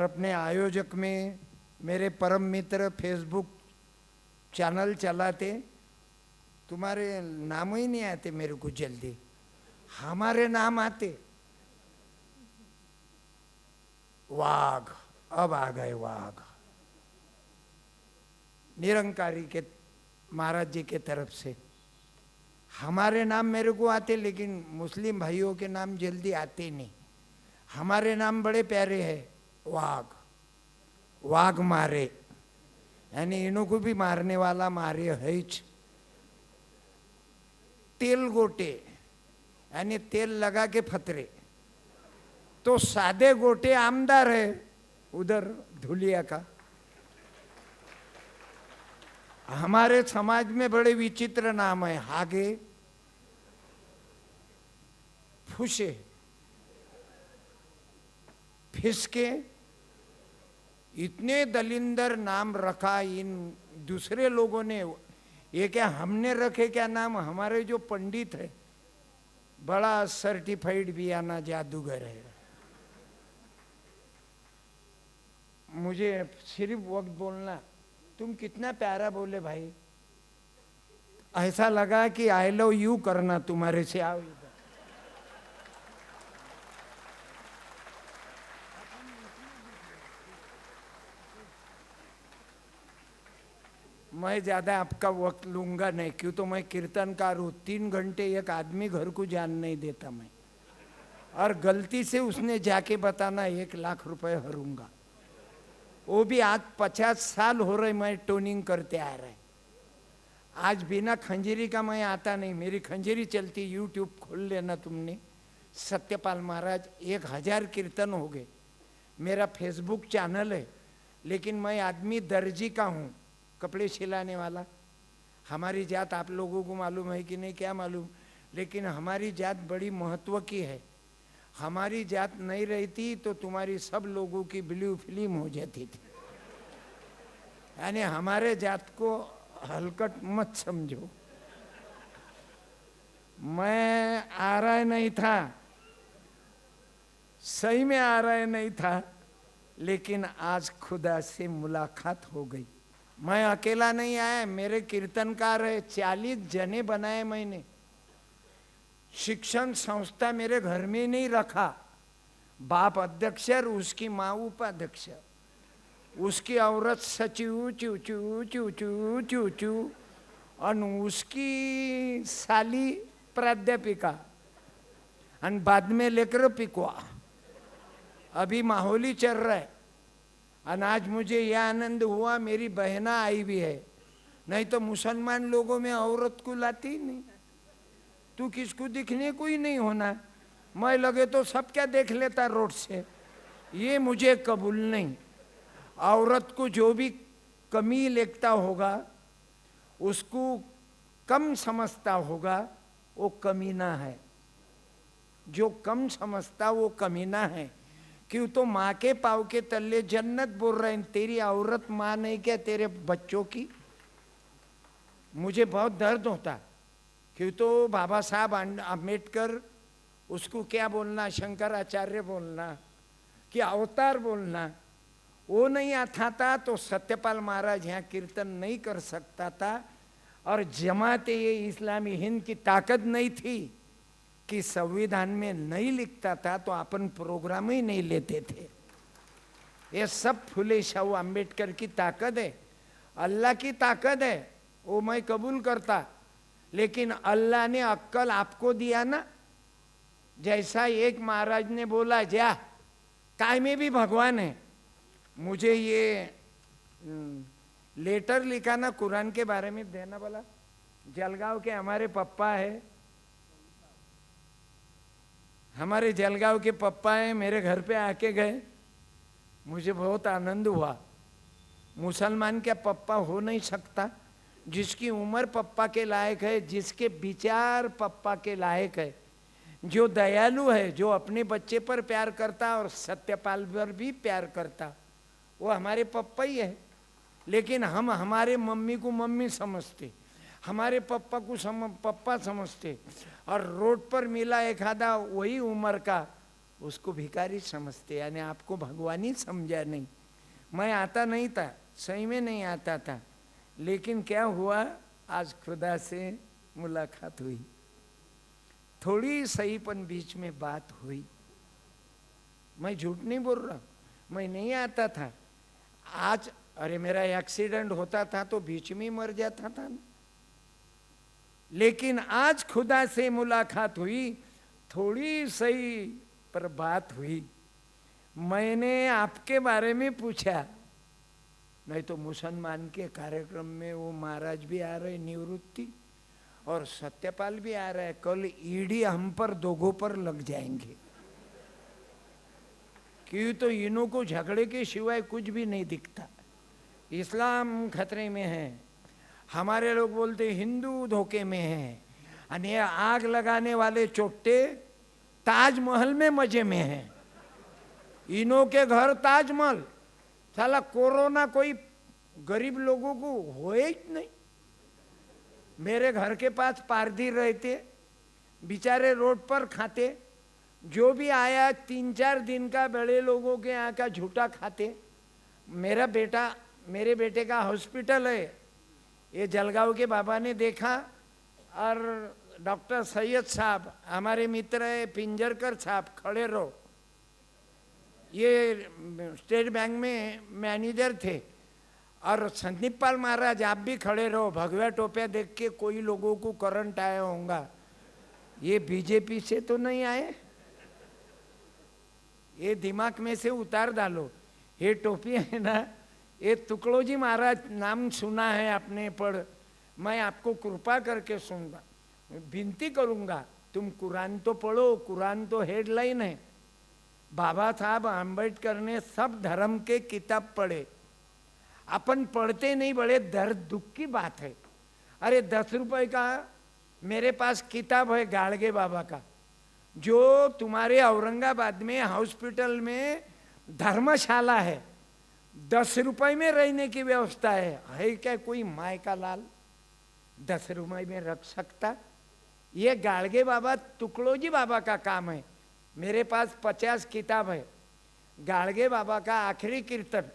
अपने आयोजक में मेरे परम मित्र फेसबुक चैनल चलाते, तुम्हारे नाम ही नहीं आते मेरे को जल्दी, हमारे नाम आते। वाघ, अब आ गए वाघ, निरंकारी के महाराज जी के तरफ से हमारे नाम मेरे को आते, लेकिन मुस्लिम भाइयों के नाम जल्दी आते नहीं। हमारे नाम बड़े प्यारे हैं, वाघ, वाघ मारे, यानी इन्हों को भी मारने वाला मारे है। तेल गोटे, यानी तेल लगा के फतरे, तो सादे गोटे आमदार है उधर धुलिया का। हमारे समाज में बड़े विचित्र नाम है, हागे, फुसे, फिसके, इतने दलिंदर नाम रखा इन दूसरे लोगों ने। ये क्या हमने रखे क्या नाम? हमारे जो पंडित है बड़ा सर्टिफाइड बियाना जादूगर है। मुझे सिर्फ वक्त बोलना, तुम कितना प्यारा बोले भाई, ऐसा लगा कि आई लव यू करना तुम्हारे से। आओ इधर, मैं ज्यादा आपका वक्त लूंगा नहीं, क्यों तो मैं कीर्तनकार हूँ। 3 घंटे एक आदमी घर को जान नहीं देता मैं, और गलती से उसने जाके बताना 1 लाख रुपए हरूंगा, वो भी आज 50 साल हो रहे मैं टोनिंग करते आ रहे। आज बिना खंजरी का मैं आता नहीं, मेरी खंजरी चलती। यूट्यूब खोल लेना तुमने, सत्यपाल महाराज, 1000 कीर्तन हो गए। मेरा फेसबुक चैनल है, लेकिन मैं आदमी दर्जी का हूँ, कपड़े सिलाने वाला। हमारी जात आप लोगों को मालूम है कि नहीं क्या मालूम, लेकिन हमारी जात बड़ी महत्व की है। हमारी जात नहीं रहती तो तुम्हारी सब लोगों की ब्लू फिल्म हो जाती थी। यानी हमारे जात को हलकट मत समझो। मैं आ रहा नहीं था, सही में आ रहा नहीं था, लेकिन आज खुदा से मुलाकात हो गई। मैं अकेला नहीं आया, मेरे कीर्तनकार है, 40 जने बनाए मैंने। शिक्षण संस्था मेरे घर में नहीं रखा। बाप अध्यक्ष और उसकी माँ उपाध्यक्ष, उसकी औरत सचिव चू चू चू चू चू चू, और उसकी साली प्राध्यापिका, और बाद में लेकर पिकवा। अभी माहौल ही चल रहा है। और आज मुझे यह आनंद हुआ मेरी बहना आई भी है, नहीं तो मुसलमान लोगों में औरत को लाती नहीं। तू किसको दिखने को ही नहीं होना, मैं लगे तो सब क्या देख लेता रोड से। ये मुझे कबूल नहीं। औरत को जो भी कमी लेखता होगा, उसको कम समझता होगा, वो कमीना है। जो कम समझता वो कमीना है। क्यों तो माँ के पाँव के तले जन्नत बोल रहे हैं, तेरी औरत माँ नहीं क्या तेरे बच्चों की? मुझे बहुत दर्द होता। क्यों तो बाबा साहब अम्बेडकर, उसको क्या बोलना, शंकराचार्य बोलना कि अवतार बोलना, वो नहीं आता था तो सत्यपाल महाराज यहाँ कीर्तन नहीं कर सकता था। और जमाते ये इस्लामी हिंद की ताकत नहीं थी कि संविधान में नहीं लिखता था तो अपन प्रोग्राम ही नहीं लेते थे। ये सब फुले शाह अम्बेडकर की ताकत है, अल्लाह की ताकत है, वो मैं कबूल करता। लेकिन अल्लाह ने अक्कल आपको दिया ना, जैसा एक महाराज ने बोला, जा काय में भी भगवान है। मुझे ये लेटर लिखा ना कुरान के बारे में देना बोला। जलगांव के हमारे पप्पा है, हमारे जलगांव के पप्पा हैं, मेरे घर पे आके गए, मुझे बहुत आनंद हुआ। मुसलमान क्या पप्पा हो नहीं सकता? जिसकी उम्र पप्पा के लायक है, जिसके विचार पप्पा के लायक है, जो दयालु है, जो अपने बच्चे पर प्यार करता और सत्यपाल पर भी प्यार करता, वो हमारे पप्पा ही है। लेकिन हम हमारे मम्मी को मम्मी समझते, हमारे पप्पा को पप्पा समझते, और रोड पर मिला एक आधा वही उम्र का, उसको भिखारी समझते, यानी आपको भगवान ही समझा नहीं। मैं आता नहीं था, सही में नहीं आता था, लेकिन क्या हुआ, आज खुदा से मुलाकात हुई, थोड़ी सही पन बीच में बात हुई। मैं झूठ नहीं बोल रहा, मैं नहीं आता था। आज अरे मेरा एक्सीडेंट होता था तो बीच में मर जाता था ना। लेकिन आज खुदा से मुलाकात हुई, थोड़ी सही पर बात हुई। मैंने आपके बारे में पूछा, नहीं तो मुसलमान के कार्यक्रम में वो महाराज भी आ रहे निवृत्ति, और सत्यपाल भी आ रहा है। कल ईडी हम पर दोगों पर लग जाएंगे, क्यों तो इन्हों को झगड़े के सिवाय कुछ भी नहीं दिखता। इस्लाम खतरे में है, हमारे लोग बोलते हिंदू धोखे में है, और ये आग लगाने वाले चोट्टे ताजमहल में मजे में हैं। इन्हों के घर ताजमहल, साला कोरोना कोई गरीब लोगों को होए ही नहीं। मेरे घर के पास पारधी रहते, बेचारे रोड पर खाते, जो भी आया 3-4 दिन का बड़े लोगों के यहाँ का झूठा खाते। मेरे बेटे का हॉस्पिटल है, ये जलगांव के बाबा ने देखा, और डॉक्टर सैयद साहब हमारे मित्र है, पिंजरकर साहब खड़े रहो, ये स्टेट बैंक में मैनेजर थे, और संदीप पाल महाराज आप भी खड़े रहो, भगवा टोपिया देख के कोई लोगों को करंट आया होगा, ये बीजेपी से तो नहीं आए, ये दिमाग में से उतार डालो। ये टोपी है ना, ये तुकड़ोजी महाराज नाम सुना है आपने, पर मैं आपको कृपा करके सुनूंगा, विनती करूंगा, तुम कुरान तो पढ़ो, कुरान तो हेडलाइन है। बाबा साहब आम्बेडकर ने सब धर्म के किताब पढ़े, अपन पढ़ते नहीं, बड़े दर्द दुख की बात है। अरे 10 रुपए का मेरे पास किताब है गाड़गे बाबा का, जो तुम्हारे औरंगाबाद में हॉस्पिटल में धर्मशाला है, 10 रुपए में रहने की व्यवस्था है क्या कोई माय का लाल 10 रुपए में रख सकता? ये गाड़गे बाबा तुकड़ोजी बाबा का काम है। मेरे पास 50 किताब है। गाड़गे बाबा का आखिरी कीर्तन,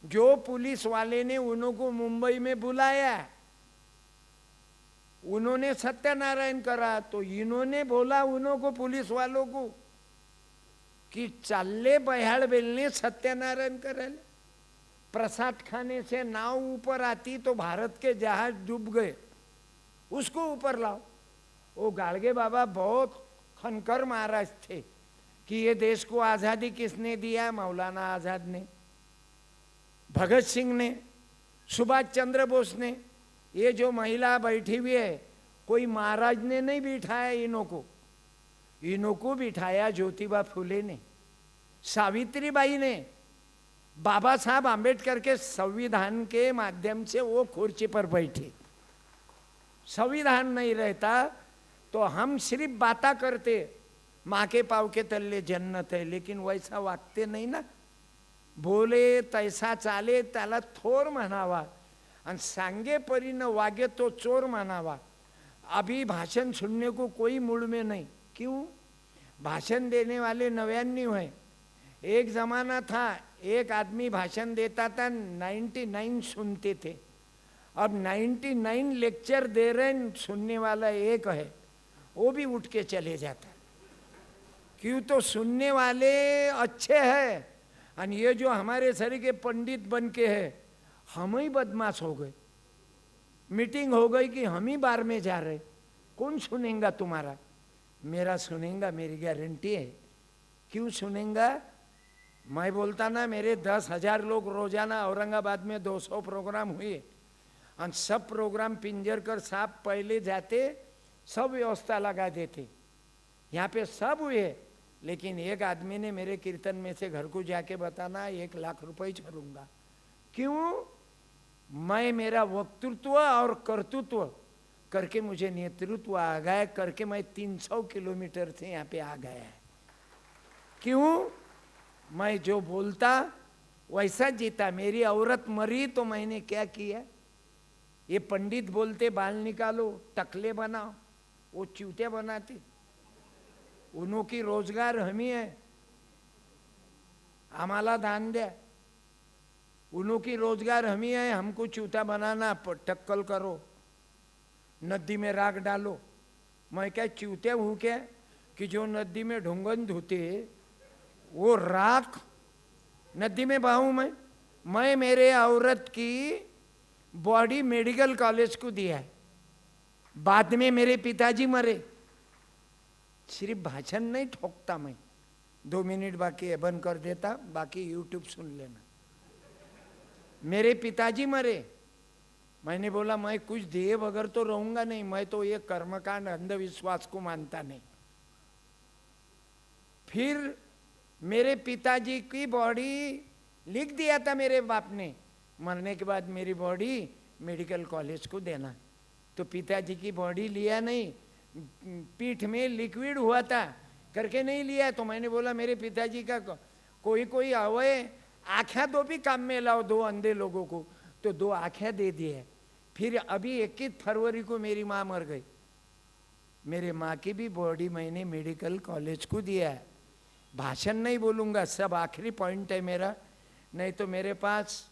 जो पुलिस वाले ने उनको मुंबई में बुलाया, उन्होंने सत्यनारायण करा, तो इन्होंने बोला उनको पुलिस वालों को कि चाले बहाड़ बेलने सत्यनारायण करे। प्रसाद खाने से नाव ऊपर आती तो भारत के जहाज डूब गए, उसको ऊपर लाओ। वो गाड़गे बाबा बहुत खनकर महाराज थे कि ये देश को आजादी किसने दिया? मौलाना आजाद ने, भगत सिंह ने, सुभाष चंद्र बोस ने। ये जो महिला बैठी हुई है, कोई महाराज ने नहीं बिठाया इन्हों को बिठाया ज्योतिबा फुले ने, सावित्रीबाई ने। बाबा साहब आम्बेडकर के संविधान के माध्यम से वो कुर्सी पर बैठे। संविधान नहीं रहता तो हम सिर्फ बाता करते, माँ के पाव के तल्ले जन्नत है, लेकिन वैसा वागते नहीं ना। बोले तैसा चाले त्याला थोर म्हणावा, आणि सांगे परी न वागे तो चोर मानावा। अभी भाषण सुनने को कोई मूड में नहीं। क्यों? भाषण देने वाले 99 हैं। एक जमाना था एक आदमी भाषण देता था, 99 सुनते थे। अब 99 लेक्चर दे रहे, सुनने वाला एक है, वो भी उठ के चले जाता। क्यों? तो सुनने वाले अच्छे हैं, और ये जो हमारे शरीर के पंडित बन के है, हम ही बदमाश हो गए। मीटिंग हो गई कि हम ही बार में जा रहे। कौन सुनेगा तुम्हारा? मेरा सुनेगा, मेरी गारंटी है। क्यों सुनेगा? मैं बोलता ना, मेरे 10,000 लोग रोजाना औरंगाबाद में 200 प्रोग्राम हुए, और सब प्रोग्राम पिंजरकर साहब पहले जाते, सब व्यवस्था लगा देते। यहाँ पे सब हुए, लेकिन एक आदमी ने मेरे कीर्तन में से घर को जाके बताना 1 लाख रुपए छोड़ूंगा। क्यों? मैं मेरा वक्तृत्व और कर्तृत्व करके मुझे नेतृत्व आ गया, करके मैं 300 किलोमीटर से यहाँ पे आ गया है। क्यों? मैं जो बोलता वैसा जीता। मेरी औरत मरी तो मैंने क्या किया? ये पंडित बोलते बाल निकालो, टकले बनाओ, वो चूते बनाते। उन्हों की रोजगार हम ही है। आम्हाला दान द्या, उन्हों की रोजगार हम ही है, हमको चूता बनाना, टक्कल करो, नदी में राख डालो। मैं क्या चूते हूँ क्या कि जो नदी में ढूंगन धोते वो राख नदी में बहाऊं? मैं मेरे औरत की बॉडी मेडिकल कॉलेज को दिया है, बाद में मेरे पिताजी मरे। सिर्फ भाषण नहीं ठोकता मैं, 2 मिनट बाकी है, बंद कर देता, बाकी यूट्यूब सुन लेना। मेरे पिताजी मरे, मैंने बोला मैं कुछ दिए बगैर तो रहूंगा नहीं, मैं तो ये कर्मकांड अंधविश्वास को मानता नहीं। फिर मेरे पिताजी की बॉडी लिख दिया था मेरे बाप ने, मरने के बाद मेरी बॉडी मेडिकल कॉलेज को देना। तो पिताजी की बॉडी लिया नहीं, पीठ में लिक्विड हुआ था करके नहीं लिया। तो मैंने बोला मेरे पिताजी का कोई आवे, आँखें दो भी काम में लाओ, 2 अंधे लोगों को, तो 2 आँखें दे दिए। फिर अभी 21 फरवरी को मेरी माँ मर गई। मेरे माँ की भी बॉडी मैंने मेडिकल कॉलेज को दिया है। भाषण नहीं बोलूँगा, सब आखिरी पॉइंट है मेरा, नहीं तो मेरे पास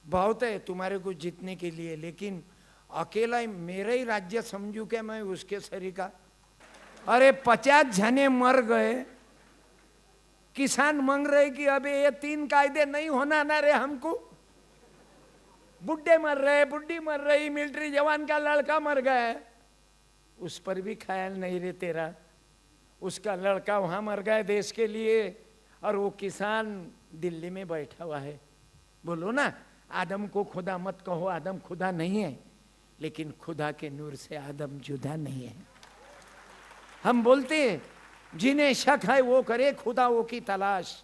बहुत है तुम्हारे को जीतने के लिए, लेकिन अकेला मेरा ही राज्य समझू क्या मैं उसके सरीका? अरे 50 जने मर गए, किसान मांग रहे कि अबे ये 3 कायदे नहीं होना ना रे हमको। बुढ़े मर रहे, बुढ़ी मर रही, मिलिट्री जवान का लड़का मर गया, उस पर भी ख्याल नहीं रे तेरा। उसका लड़का वहां मर गया देश के लिए, और वो किसान दिल्ली में बैठा हुआ है। बोलो ना, आदम को खुदा मत कहो, आदम खुदा नहीं है, लेकिन खुदा के नूर से आदम जुदा नहीं है। हम बोलते जिन्हें शक है वो करे खुदाओं की तलाश।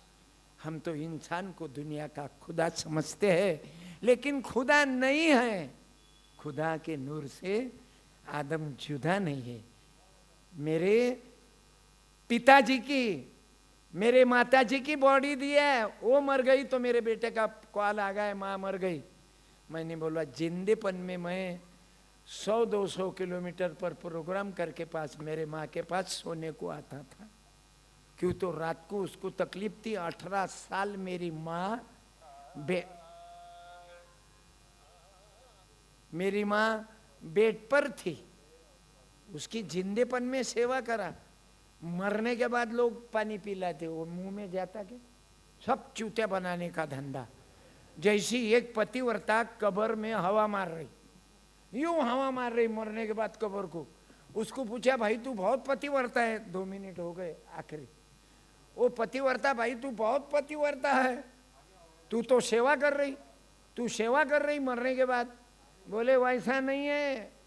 हम तो इंसान को दुनिया का खुदा समझते हैं, लेकिन खुदा नहीं है। खुदा के नूर से आदम जुदा नहीं है। मेरे पिताजी की, मेरे माताजी की बॉडी दी है, वो मर गई तो मेरे बेटे का कॉल आ गया, माँ मर गई। मैंने बोला जिंदेपन में मैं 100-200 किलोमीटर पर प्रोग्राम करके पास मेरे माँ के पास सोने को आता था। क्यों? तो रात को उसको तकलीफ थी। 18 साल मेरी माँ बेड पर थी, उसकी जिंदेपन में सेवा करा। मरने के बाद लोग पानी पिलाते, वो मुंह में जाता क्या? सब चूतिया बनाने का धंधा। जैसी एक पतिव्रता कब्र में हवा मार रही, यूं हवा मार रही मरने के बाद कब्र को। उसको पूछा भाई तू बहुत पतिव्रता है, 2 मिनट हो गए आखिरी। वो पतिव्रता, भाई तू बहुत पतिव्रता है, तू तो सेवा कर रही, तू सेवा कर रही मरने के बाद। बोले वैसा नहीं है,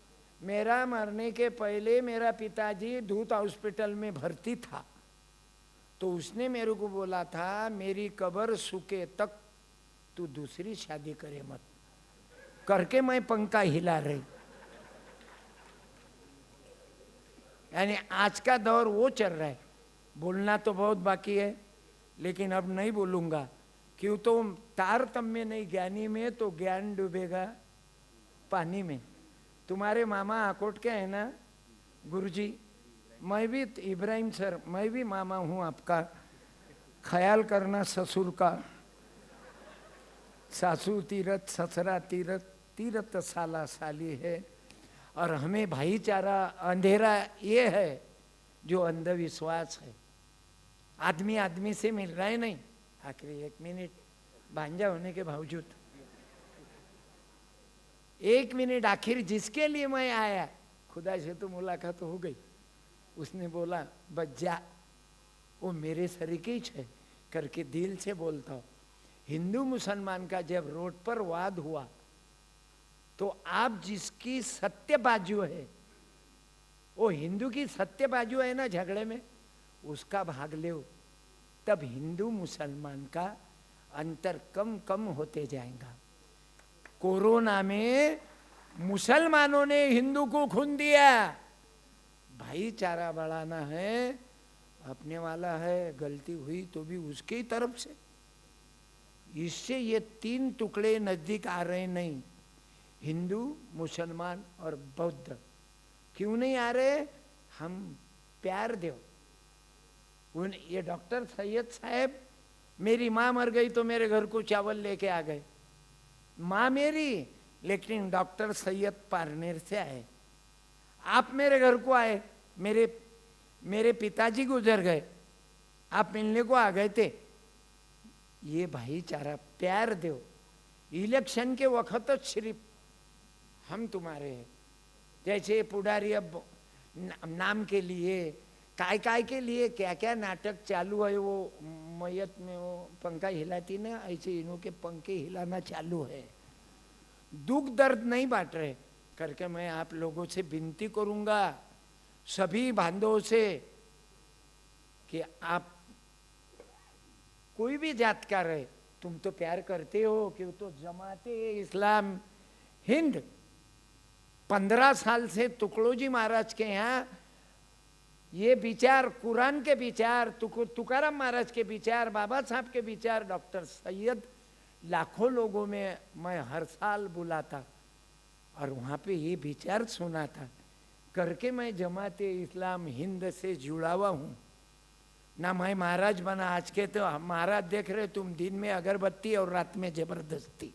मेरा मरने के पहले मेरा पिताजी धूत हॉस्पिटल में भर्ती था, तो उसने मेरे को बोला था मेरी कब्र सूखे तक तू दूसरी शादी करे मत, करके मैं पंखा हिला रही। यानी आज का दौर वो चल रहा है। बोलना तो बहुत बाकी है, लेकिन अब नहीं बोलूँगा। क्यों? तो तारतम्य नहीं ज्ञानी में, तो ज्ञान डूबेगा पानी में। तुम्हारे मामा आकोट के है ना गुरुजी? मैं भी इब्राहिम सर, मैं भी मामा हूँ आपका। ख्याल करना ससुर का, सासू तीरथ ससुरा तीरथ, तीरथ साला साली है। और हमें भाईचारा अंधेरा ये है जो अंधविश्वास है। आदमी आदमी से मिल रहा है नहीं। आखिरी 1 मिनट, भांजा होने के बावजूद 1 मिनट, आखिर जिसके लिए मैं आया, खुदा से तो मुलाकात हो गई। उसने बोला बच्चा वो मेरे सरीके ही है करके दिल से बोलता हूँ। हिंदू मुसलमान का जब रोड पर वाद हुआ, तो आप जिसकी सत्य बाजू है, वो हिंदू की सत्य बाजू है ना झगड़े में, उसका भाग ले, तब हिंदू मुसलमान का अंतर कम कम होते जाएगा। कोरोना में मुसलमानों ने हिंदू को खून दिया। भाईचारा बढ़ाना है, अपने वाला है, गलती हुई तो भी उसके ही तरफ से। इससे ये 3 टुकड़े नजदीक आ रहे नहीं, हिंदू मुसलमान और बौद्ध। क्यों नहीं आ रहे? हम प्यार दो। ये डॉक्टर सैयद साहब मेरी माँ मर गई तो मेरे घर को चावल लेके आ गए, माँ मेरी, लेकिन डॉक्टर सैयद पारनेर से आए। आप मेरे घर को आए, मेरे पिताजी गुजर गए, आप मिलने को आ गए थे। ये भाईचारा, प्यार दो। इलेक्शन के वक्त तो सिर्फ हम तुम्हारे हैं, जैसे पुडारी अब नाम के लिए काय काय के लिए क्या क्या नाटक चालू है, वो मैयत में वो पंखा हिलाती ना, ऐसे इन्हों के पंखे हिलाना चालू है। दुख दर्द नहीं बांट रहे करके मैं आप लोगों से विनती करूंगा, सभी बांधवों से, कि आप कोई भी जात का रहे, तुम तो प्यार करते हो कि तो जमाते इस्लाम हिंद 15 साल से तुकडोजी महाराज के यहाँ ये विचार, कुरान के विचार, तुकाराम महाराज के विचार, बाबा साहब के विचार, डॉक्टर सैयद, लाखों लोगों में मैं हर साल बुलाता और वहाँ पे ये विचार सुना था करके मैं जमाते इस्लाम हिंद से जुड़ा हुआ हूँ ना। मैं महाराज बना आज के, तो महाराज देख रहे तुम दिन में अगरबत्ती और रात में जबरदस्ती।